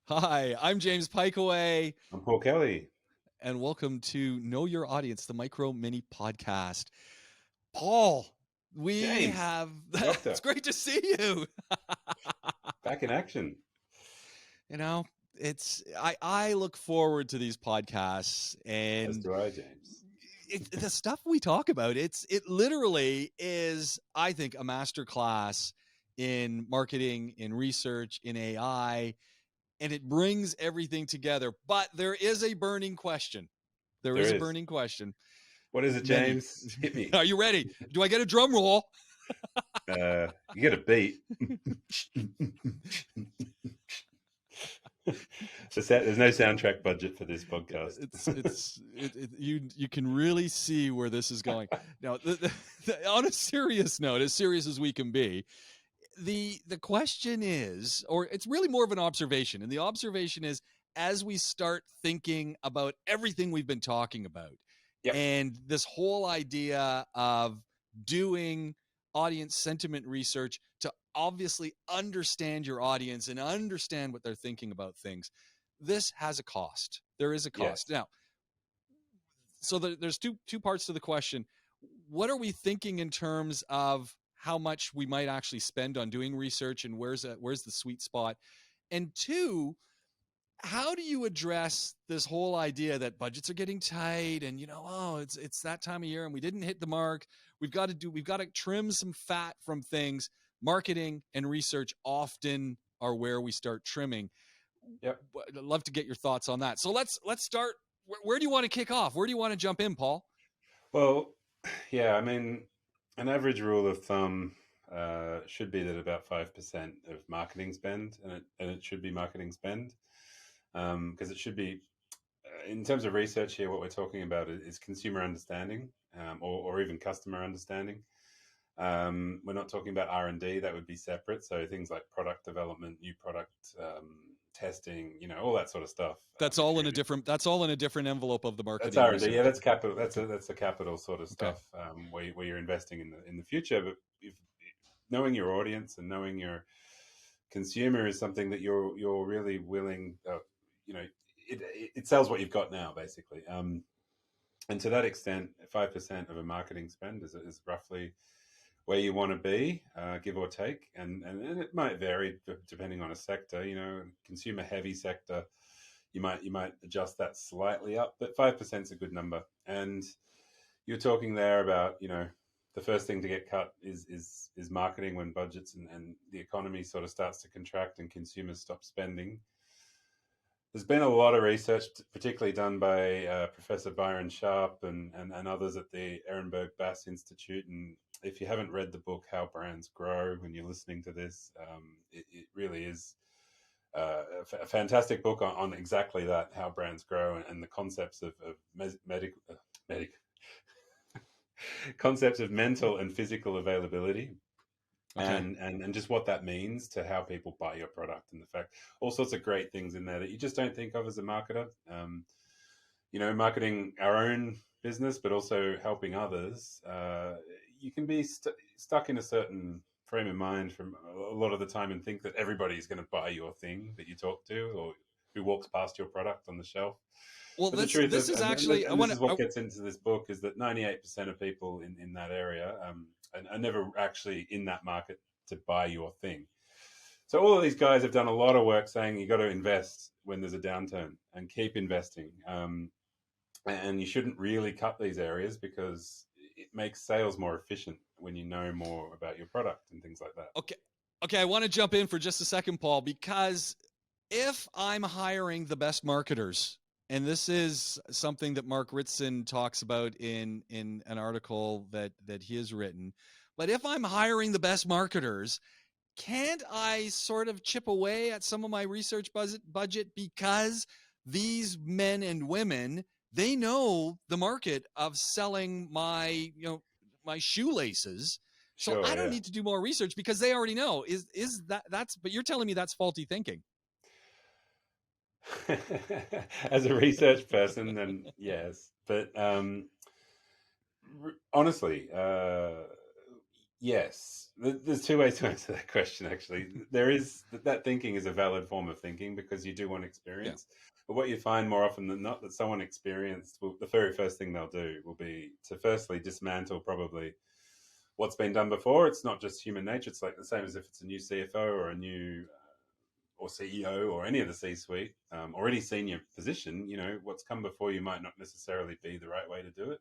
Hi, I'm James Pikeway, I'm Paul Kelly. and welcome to Know Your Audience, the micro mini podcast. Paul, we James, have, it's Doctor, great to see you. back in action. You know, I look forward to these podcasts As and do I, James. the stuff we talk about. It literally is, I think, a master class in marketing, in research, in AI, and it brings everything together. But there is a burning question. There There is a is. burning question. What is it, Many. James? Hit me. Are you ready? Do I get a drum roll? You get a beat. There's no soundtrack budget for this podcast. You can really see where this is going. Now, on a serious note, as serious as we can be, the question is, or it's really more of an observation, and the observation is, as we start thinking about everything we've been talking about, Yep. and this whole idea of doing audience sentiment research to obviously understand your audience and understand what they're thinking about things, this has a cost. There is a cost. Yes. Now, so there's two parts to the question. What are we thinking in terms of how much we might actually spend on doing research, and where's the sweet spot? And two, how do you address this whole idea that budgets are getting tight, and it's that time of year and we didn't hit the mark? We've got to trim some fat from things. Marketing and research often are where we start trimming. Yep. I'd love to get your thoughts on that. So let's start. Where do you want to kick off? Where do you want to jump in, Paul? Well, yeah, I mean, an average rule of thumb should be that about 5% of marketing spend, and it should be marketing spend, because it should be, in terms of research here, what we're talking about is consumer understanding, or even customer understanding. We're not talking about R&D; that would be separate. So things like product development, new product testing, all that sort of stuff. That's all in a different. That's all in a different envelope of the That's marketing R&D. research. Yeah, that's capital. That's the capital sort of Okay. stuff, where you're investing in the future. But if knowing your audience and knowing your consumer is something that you're really willing, it sells what you've got now, basically. And to that extent, 5% of a marketing spend is roughly where you want to be, give or take, and it might vary depending on a sector. Consumer heavy sector, you might adjust that slightly up, but 5% is a good number. And you're talking there about the first thing to get cut is marketing when budgets and the economy sort of starts to contract and consumers stop spending. There's been a lot of research, particularly done by Professor Byron Sharp and others at the Ehrenberg Bass Institute. And if you haven't read the book How Brands Grow, when you're listening to this, it really is a fantastic book on exactly that, how brands grow, and the concepts of medical concepts of mental and physical availability, Okay. and just what that means to how people buy your product, and the fact all sorts of great things in there that you just don't think of as a marketer. Marketing our own business, but also helping others. You can be stuck in a certain frame of mind from a lot of the time and think that everybody's going to buy your thing that you talk to, or who walks past your product on the shelf. Well, But the truth this is, is and, actually I and this want is to. what gets into this book, is that 98% of people in that area are never actually in that market to buy your thing. So all of these guys have done a lot of work saying you got to invest when there's a downturn and keep investing. And you shouldn't really cut these areas because it makes sales more efficient when you know more about your product and things like that. Okay, I want to jump in for just a second, Paul, because if I'm hiring the best marketers, and this is something that Mark Ritson talks about in an article that he has written, but if I'm hiring the best marketers, can't I sort of chip away at some of my research budget, because these men and women, they know the market of selling my shoelaces, so I Sure, don't yeah. need to do more research because they already know. Is that's But you're telling me that's faulty thinking. As a research person, then yes. But honestly, Yes, there's two ways to answer that question. Actually, there is that thinking is a valid form of thinking because you do want Yeah. experience. But what you find more often than not, that someone experienced, the very first thing they'll do will be to firstly dismantle probably what's been done before. It's not just human nature. It's like the same as if it's a new CFO or a new or CEO or any of the C-suite or any senior position. You know, what's come before you might not necessarily be the right way to do it.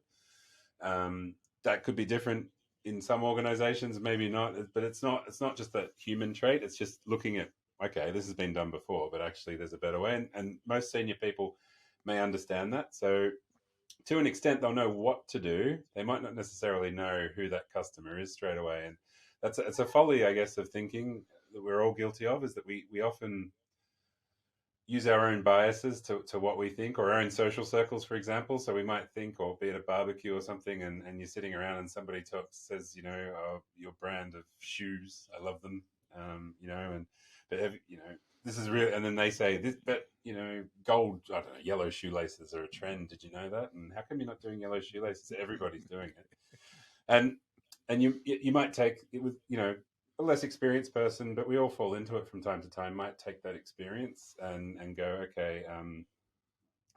That could be different in some organizations, maybe not, but it's not just that human trait. It's just looking at, okay, this has been done before, but actually there's a better way. And most senior people may understand that. So to an extent, they'll know what to do. They might not necessarily know who that customer is straight away. And it's a folly, I guess, of thinking that we're all guilty of, is that we often use our own biases to what we think, or our own social circles, for example. So we might think, or be at a barbecue or something, and you're sitting around and somebody says, you know, oh, your brand of shoes, I love them, you know, and but you know, this is real, and then they say this, but you know, gold, I don't know, yellow shoelaces are a trend. Did you know that? And how come you're not doing yellow shoelaces? Everybody's doing it, and you might take it with, you know, a less experienced person, but we all fall into it from time to time, might take that experience and go, okay,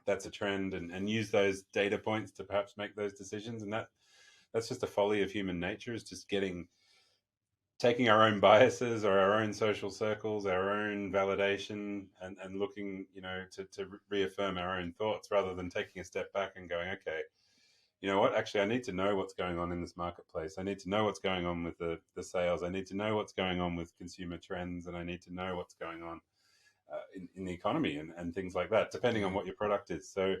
that's a trend, and use those data points to perhaps make those decisions. And that's just a folly of human nature, is just taking our own biases or our own social circles, our own validation, and looking, you know, to reaffirm our own thoughts, rather than taking a step back and going, okay, you know what, actually I need to know what's going on in this marketplace. I need to know what's going on with the sales. I need to know what's going on with consumer trends, and I need to know what's going on in the economy, and things like that, depending on Mm-hmm. what your product is. So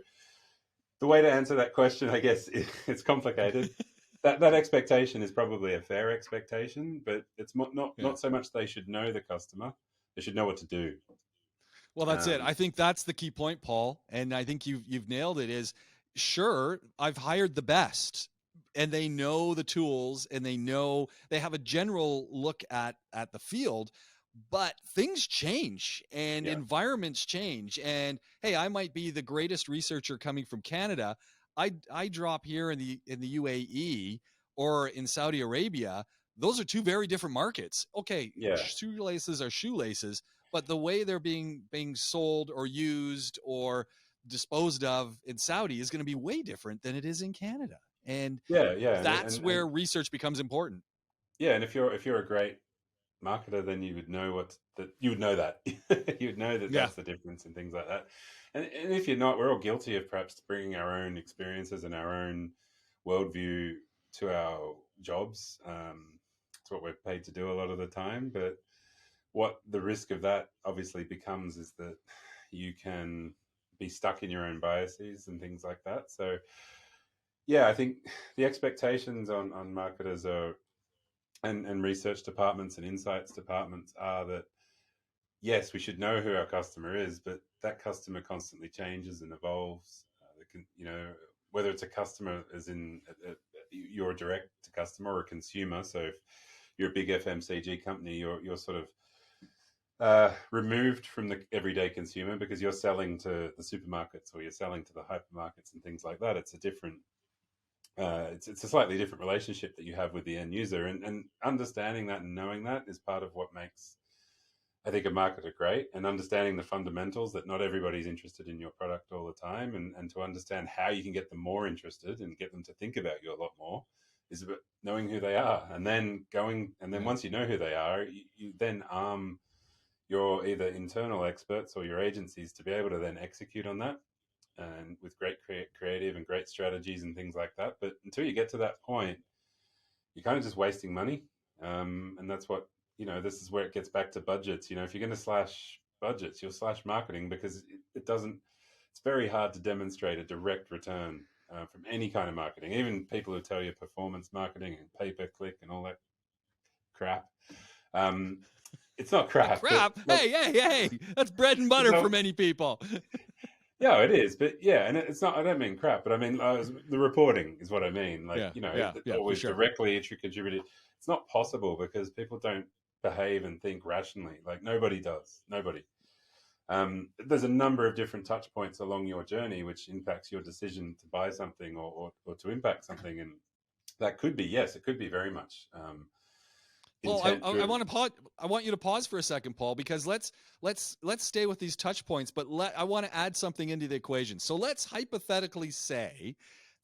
the way to answer that question, I guess, it's complicated. That expectation is probably a fair expectation, but it's Yeah. not so much they should know the customer, they should know what to do. Well, that's it. um, I think that's the key point, Paul, and I think you've nailed it. Is sure, I've hired the best, and they know the tools, and they have a general look at the field, but things change and yeah, environments change. And hey, I might be the greatest researcher coming from Canada. I drop here in the UAE or in Saudi Arabia. Those are two very different markets. Okay, yeah, shoelaces are shoelaces, but the way they're being sold or used or disposed of in Saudi is going to be way different than it is in Canada. And yeah, that's where research becomes important. yeah. And if you're a great marketer, then you would know that you would know that Yeah. that's the difference, and things like that. And if you're not, we're all guilty of perhaps bringing our own experiences and our own worldview to our jobs. It's what we're paid to do a lot of the time. But what the risk of that obviously becomes is that you can be stuck in your own biases and things like that. So yeah, I think the expectations on marketers are, and research departments and insights departments, are that yes, we should know who our customer is, but that customer constantly changes and evolves. You know, whether it's a customer as in you're a direct to customer or a consumer. So if you're a big FMCG company, you're sort of removed from the everyday consumer because you're selling to the supermarkets or you're selling to the hypermarkets and things like that. It's a different it's a slightly different relationship that you have with the end user, and understanding that and knowing that is part of what makes, I think, a marketer great. And understanding the fundamentals, that not everybody's interested in your product all the time, and to understand how you can get them more interested and get them to think about you a lot more, is about knowing who they are, and then Yeah. once you know who they are, you then arm your either internal experts or your agencies to be able to then execute on that, and with great creative and great strategies and things like that. But until you get to that point, you're kind of just wasting money. And that's what, you know, this is where it gets back to budgets. You know, if you're going to slash budgets, you'll slash marketing, because it doesn't, it's very hard to demonstrate a direct return from any kind of marketing. Even people who tell you performance marketing and pay per click and all that crap. Um, it's not crap, but Crap. like, Hey. That's bread and it's butter for not, many people. yeah, it is, but yeah, and it's not. I don't mean crap, but I mean the reporting is what I mean. Like, Yeah. you know, Yeah, for always sure. directly contributed. It's not possible because people don't behave and think rationally. Like, nobody does. Nobody. There's a number of different touch points along your journey which impacts your decision to buy something, or to impact something, and that could be, yes, it could be very much. Paul, intent I driven. want to pause. I want you to pause for a second, Paul, because let's stay with these touch points, but I want to add something into the equation. So let's hypothetically say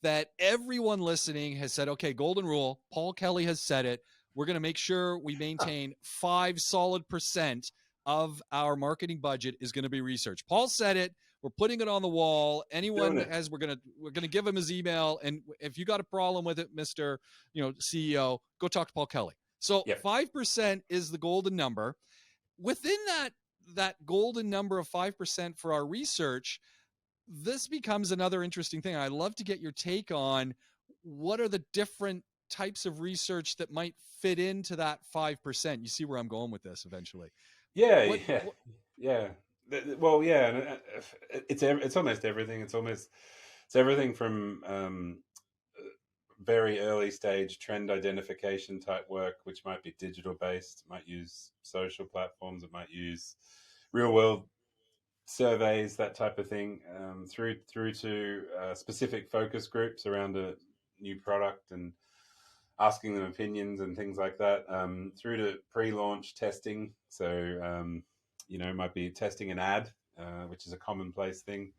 that everyone listening has said, okay, golden rule. Paul Kelly has said it. We're going to make sure we maintain 5% of our marketing budget is going to be research. Paul said it. We're putting it on the wall. Doing Anyone it. has, we're gonna give him his email, and if you got a problem with it, Mister, CEO, go talk to Paul Kelly. So Yep. 5% is the golden number. Within that golden number of 5% for our research, this becomes another interesting thing. I'd love to get your take on what are the different types of research that might fit into that 5%. You see where I'm going with this eventually. Yeah, What, yeah, what yeah. Well, yeah, and it's almost everything. It's everything from very early stage trend identification type work, which might be digital based, might use social platforms, it might use real world surveys, that type of thing, through to specific focus groups around a new product and asking them opinions and things like that, through to pre-launch testing. So it might be testing an ad, which is a commonplace thing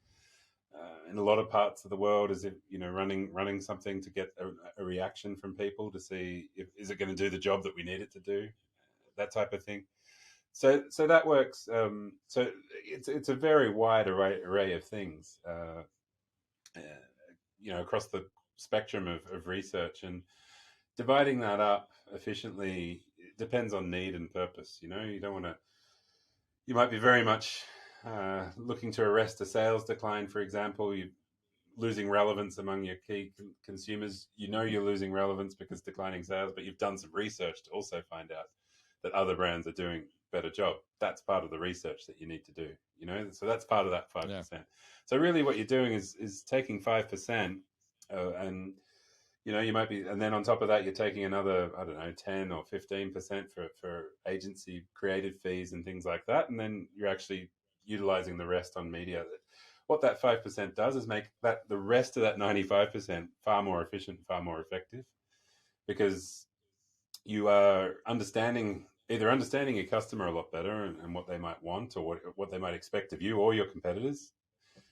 in a lot of parts of the world, is if running something to get a reaction from people to see if is it going to do the job that we need it to do, that type of thing. So that works. So it's a very wide array of things, across the spectrum of research, and dividing that up efficiently depends on need and purpose. You don't want to. You might be very much looking to arrest a sales decline, for example. You losing relevance among your key consumers. You're losing relevance because declining sales, but you've done some research to also find out that other brands are doing a better job. That's part of the research that you need to do. So that's part of that 5%. Yeah. So really, what you're doing is taking 5%, and you might be, and then on top of that, you're taking another, I don't know, 10 or 15% for agency creative fees and things like that, and then you're actually utilizing the rest on media. What that 5% does is make that the rest of that 95% far more efficient, far more effective, because you are either understanding your customer a lot better, and what they might want, or what they might expect of you or your competitors.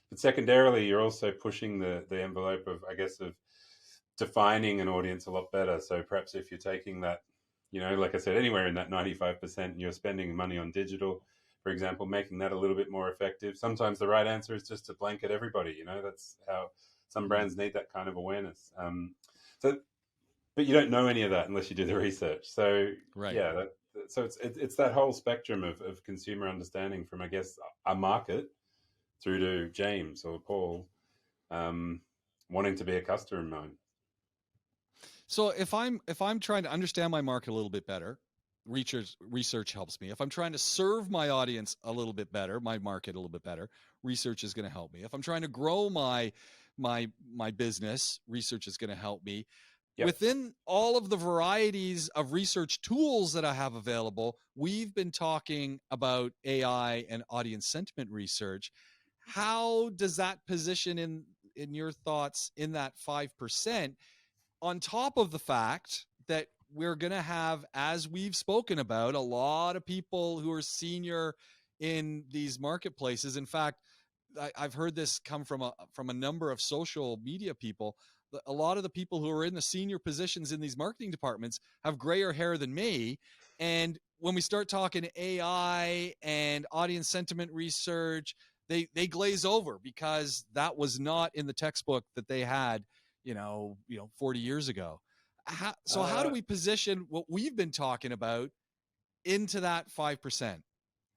But secondarily, you're also pushing the envelope of, I guess, of defining an audience a lot better. So perhaps if you're taking that, like I said, anywhere in that 95%, and you're spending money on digital, for example, making that a little bit more effective. Sometimes the right answer is just to blanket everybody. That's how some brands need that kind of awareness. But you don't know any of that unless you do the research. So right. yeah, so it's that whole spectrum of consumer understanding, from, I guess, a market through to James or Paul, wanting to be a customer of mine. So if I'm trying to understand my market a little bit better, research helps me. If I'm trying to serve my audience a little bit better, my market a little bit better, research is going to help me. If I'm trying to grow my business, research is going to help me. Yep. Within all of the varieties of research tools that I have available, we've been talking about AI and audience sentiment research. How does that position in your thoughts in that 5%? On top of the fact that we're going to have, as we've spoken about, a lot of people who are senior in these marketplaces. In fact, I've heard this come from a number of social media people. A lot of the people who are in the senior positions in these marketing departments have grayer hair than me. And when we start talking AI and audience sentiment research, they glaze over, because that was not in the textbook that they had 40 years ago. How do we position what we've been talking about into that 5%?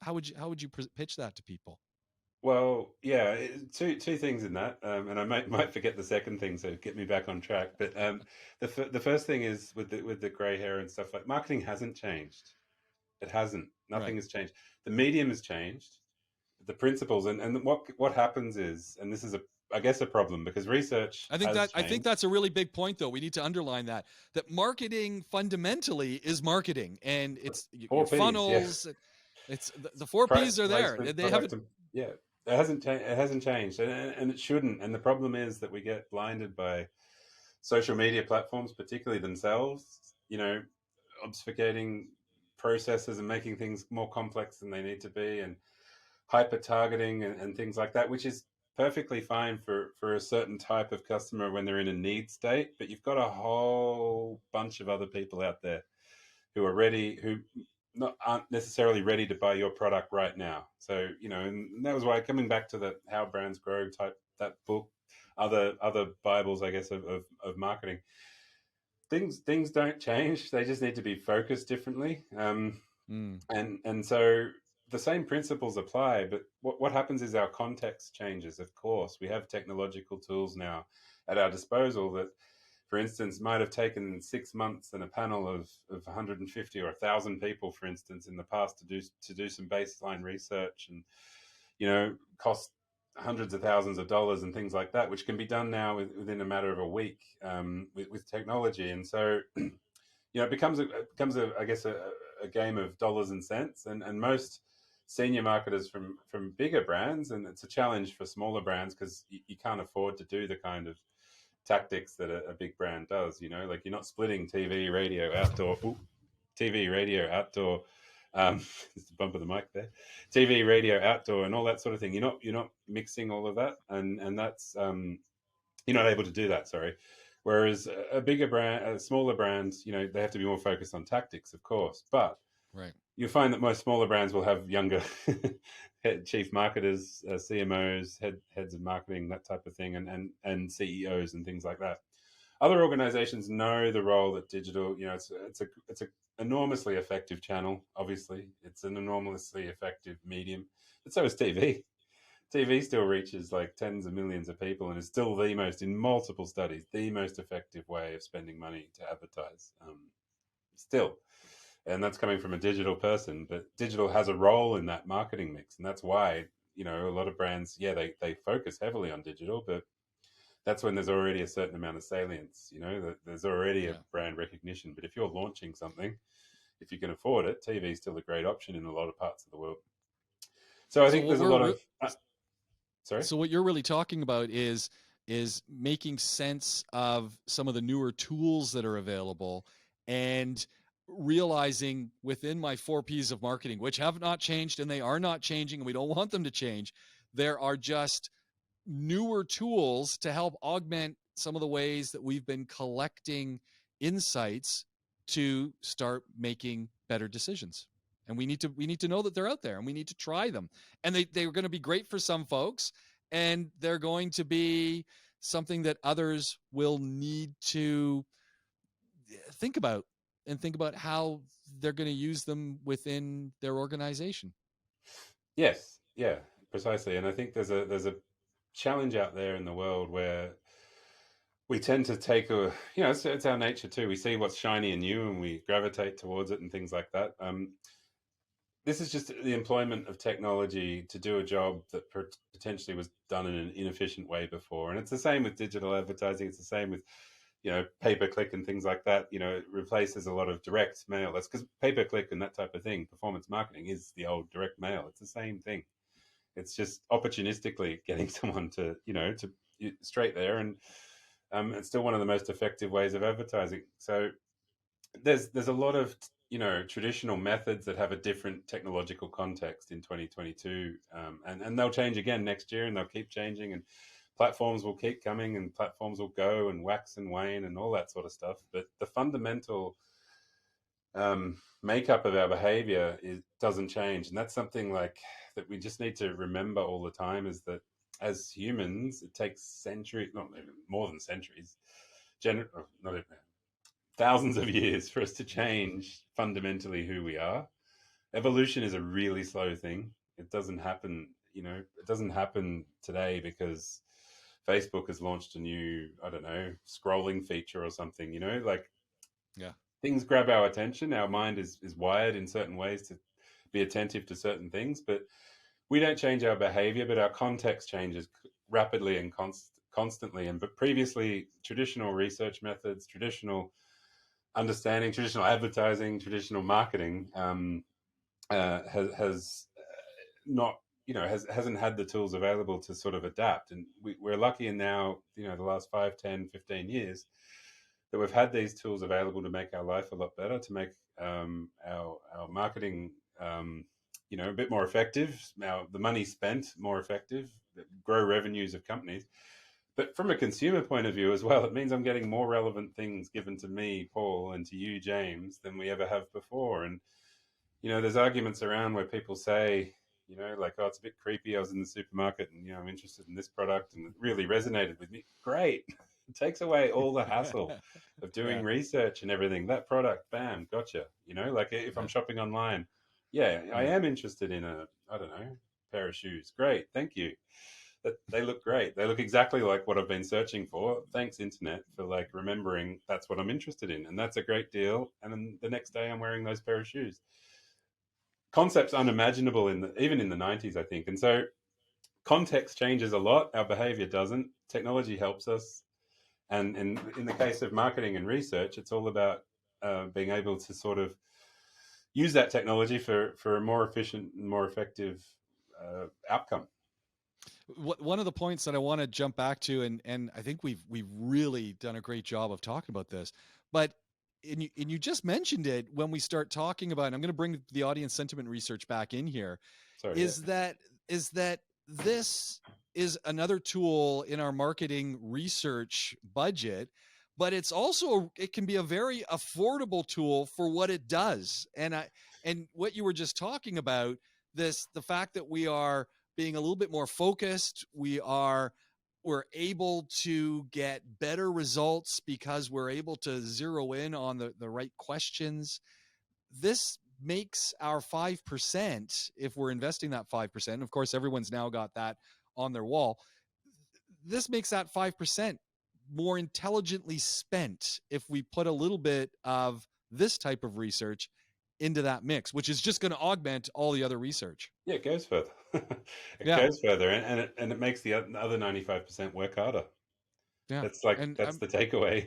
How would you pitch that to people? Well, yeah, two things in that, and I might forget the second thing, so get me back on track. But the first thing is with the grey hair and stuff, like, marketing hasn't changed. It hasn't. Nothing Right. has changed. The medium has changed. The principles, and what happens is, and this is I guess a problem, because research has I think changed. that's a really big point, though. We need to underline that marketing fundamentally is marketing, and it's Four your P's, yeah. funnels. It's the four Price, P's are there. placement, They haven't. product, and yeah, it hasn't changed. It hasn't changed, and it shouldn't. And the problem is that we get blinded by social media platforms, particularly themselves. Obfuscating processes and making things more complex than they need to be, and hyper targeting and things like that, which is perfectly fine for a certain type of customer when they're in a need state. But you've got a whole bunch of other people out there who are ready, who not aren't necessarily ready to buy your product right now. So and that was why, coming back to the How Brands Grow type, that book, other Bibles, I guess, of marketing, things don't change. They just need to be focused differently. Mm, And so the same principles apply, but what happens is our context changes. Of course, we have technological tools now at our disposal that, for instance, might have taken 6 months and a panel of 150 or 1,000 people, for instance, in the past to do some baseline research, and cost hundreds of thousands of dollars and things like that, which can be done now within a matter of a week, with technology. And so it becomes a I guess a game of dollars and cents, and most senior marketers from bigger brands, and it's a challenge for smaller brands because you can't afford to do the kind of tactics that a big brand does. Like, you're not splitting TV, radio, outdoor. TV, radio, outdoor. Just a bump of the mic there. TV, radio, outdoor, and all that sort of thing. You're not mixing all of that, and that's you're not able to do that. Sorry. Whereas a bigger brand, a smaller brand, they have to be more focused on tactics, of course. But right. you'll find that most smaller brands will have younger chief marketers, CMOs, heads of marketing, that type of thing, and CEOs and things like that. Other organizations know the role that digital, it's a enormously effective channel. Obviously, it's an enormously effective medium, but so is TV. TV still reaches like tens of millions of people and is still in multiple studies, the most effective way of spending money to advertise. Still, and that's coming from a digital person, but digital has a role in that marketing mix, and that's why a lot of brands, yeah, they focus heavily on digital, but that's when there's already a certain amount of salience. That there's already a Yeah. brand recognition. But if you're launching something, if you can afford it, TV is still a great option in a lot of parts of the world. So I So think what there's a we're lot re- of sorry. so what you're really talking about is making sense of some of the newer tools that are available, and realizing within my 4 P's of marketing, which have not changed and they are not changing and we don't want them to change, there are just newer tools to help augment some of the ways that we've been collecting insights to start making better decisions. And we need to know that they're out there, and we need to try them. And they're going to be great for some folks, and they're going to be something that others will need to think about, and think about how they're going to use them within their organization. Yes, yeah, precisely. And I think there's a challenge out there in the world where we tend to take it's our nature too. We see what's shiny and new, and we gravitate towards it and things like that. This is just the employment of technology to do a job that potentially was done in an inefficient way before. And it's the same with digital advertising. It's the same with pay per click and things like that. It replaces a lot of direct mail. That's because pay per click and that type of thing, performance marketing, is the old direct mail. It's the same thing. It's just opportunistically getting someone to straight there, and it's still one of the most effective ways of advertising. So there's a lot of traditional methods that have a different technological context in 2022, and they'll change again next year, and they'll keep changing, and platforms will keep coming, and platforms will go and wax and wane and all that sort of stuff. But the fundamental makeup of our behavior doesn't change, and that's something like that we just need to remember all the time, is that as humans it takes centuries, not even more than centuries, not even thousands of years for us to change fundamentally who we are. Evolution is a really slow thing. It doesn't happen, it doesn't happen today because Facebook has launched a new, I don't know, scrolling feature or something, like Yeah. things grab our attention. Our mind is wired in certain ways to be attentive to certain things, but we don't change our behavior, but our context changes rapidly and constantly. And but previously, traditional research methods, traditional understanding, traditional advertising, traditional marketing has not, hasn't had the tools available to sort of adapt. And we're lucky in now, the last 5, 10, 15 years, that we've had these tools available to make our life a lot better, to make our marketing, a bit more effective, the money spent more effective, grow revenues of companies. But from a consumer point of view as well, it means I'm getting more relevant things given to me, Paul, and to you, James, than we ever have before. And there's arguments around where people say, like, oh, it's a bit creepy. I was in the supermarket and, I'm interested in this product and it really resonated with me. Great. It takes away all the hassle of doing Yeah. research and everything. That product, bam, gotcha. Like if I'm Yeah. shopping online, yeah, I Mm. am interested in I don't know, pair of shoes. Great. Thank you. That they look great. They look exactly like what I've been searching for. Thanks, internet, for like remembering that's what I'm interested in. And that's a great deal. And then the next day I'm wearing those pair of shoes. Concepts unimaginable even in the 90s, I think. And so context changes a lot. Our behavior doesn't. Technology helps us. And in the case of marketing and research, it's all about being able to sort of use that technology for a more efficient and more effective outcome. One of the points that I want to jump back to, and I think we've really done a great job of talking about this, but and you just mentioned it when we start talking about, and I'm going to bring the audience sentiment research back in here, Sorry, yeah. is that this is another tool in our marketing research budget, but it can be a very affordable tool for what it does. And what you were just talking about, the fact that we are being a little bit more focused, we're able to get better results because we're able to zero in on the right questions. This makes our 5%, if we're investing that 5%, of course, everyone's now got that on their wall. This makes that 5% more intelligently spent if we put a little bit of this type of research into that mix, which is just going to augment all the other research. Yeah, it goes further. It Yeah. goes further, and it makes the other 95% work harder. Yeah. And That's the takeaway.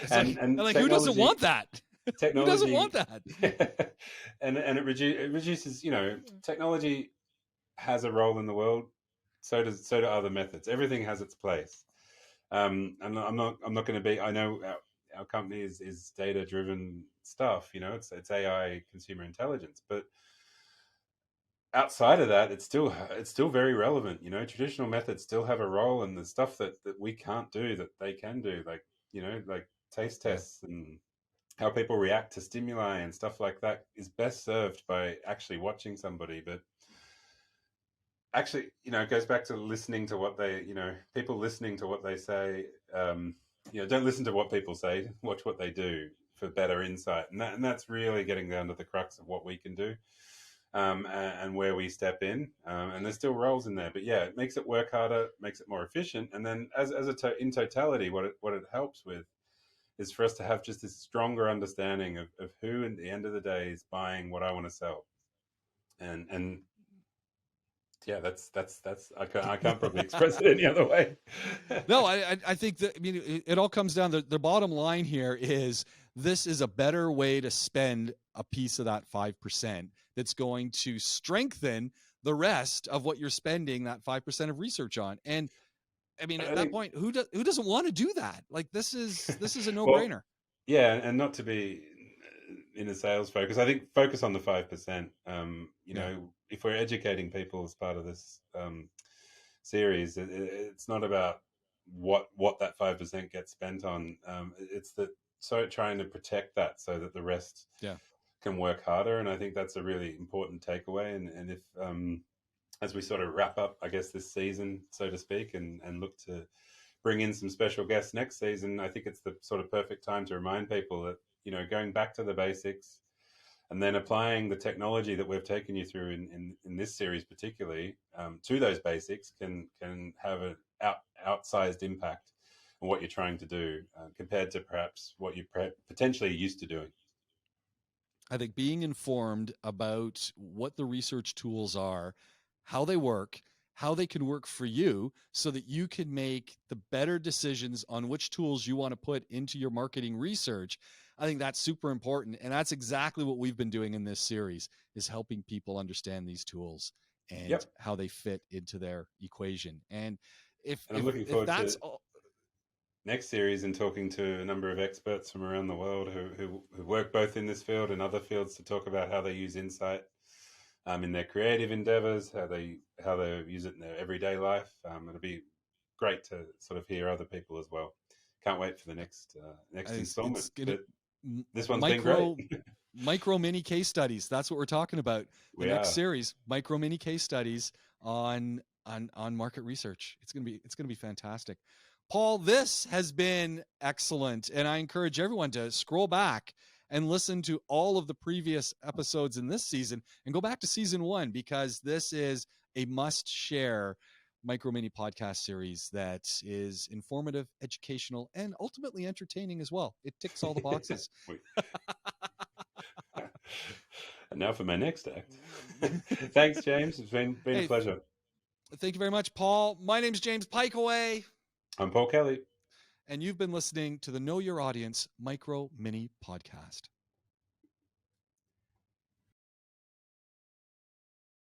it's and and and like, who doesn't want technology that? Who doesn't want technology that? and it reduces. Technology has a role in the world. So do other methods. Everything has its place. I'm not going to be. I know our company is data driven stuff. It's AI, consumer intelligence, but outside of that, it's still very relevant. Traditional methods still have a role, and the stuff that we can't do that they can do, like taste Yeah. tests and how people react to stimuli and stuff like that, is best served by actually watching somebody. But actually, it goes back to listening to what people listening to what they say. Don't listen to what people say, watch what they do for better insight. And that's really getting down to the crux of what we can do, and where we step in. And there's still roles in there, but yeah, it makes it work harder, makes it more efficient. And then in totality, what it helps with is for us to have just this stronger understanding of who, at the end of the day, is buying what I want to sell. And yeah, that's I can't probably express it any other way. No, I think that, I mean, it all comes down to the bottom line here is this is a better way to spend a piece of that 5% that's going to strengthen the rest of what you're spending that 5% of research on. And I mean, And at I that think, point, who doesn't want to do that? Like, this is a well, no-brainer. yeah, and not to be in a sales focus. I think focus on the 5%. Yeah. If we're educating people as part of this series, it's not about what that 5% gets spent on. It's that, so trying to protect that so that the rest Yeah. can work harder. And I think that's a really important takeaway. And if as we sort of wrap up, I guess, this season, so to speak, and look to bring in some special guests next season, I think it's the sort of perfect time to remind people that, going back to the basics and then applying the technology that we've taken you through in this series, particularly, to those basics, can have an outsized impact on what you're trying to do, compared to perhaps what you potentially used to doing. I think being informed about what the research tools are, how they work, how they can work for you so that you can make the better decisions on which tools you want to put into your marketing research. I think that's super important. And that's exactly what we've been doing in this series, is helping people understand these tools and Yep. how they fit into their equation. And if And I'm if looking if forward that's to. all, next series and talking to a number of experts from around the world who work both in this field and other fields to talk about how they use insight in their creative endeavors, how they use it in their everyday life. It'll be great to sort of hear other people as well. Can't wait for the next installment. It's gonna But this one's been great. Micro mini case studies. That's what we're talking about. The We next are. series, micro mini case studies on market research. It's gonna be fantastic. Paul, this has been excellent, and I encourage everyone to scroll back and listen to all of the previous episodes in this season and go back to season 1, because this is a must share micro mini podcast series that is informative, educational, and ultimately entertaining as well. It ticks all the boxes. And now for my next act. Thanks, James. It's been a pleasure. Thank you very much, Paul. My name's James Pikeway. I'm Paul Kelly. And you've been listening to the Know Your Audience Micro Mini Podcast.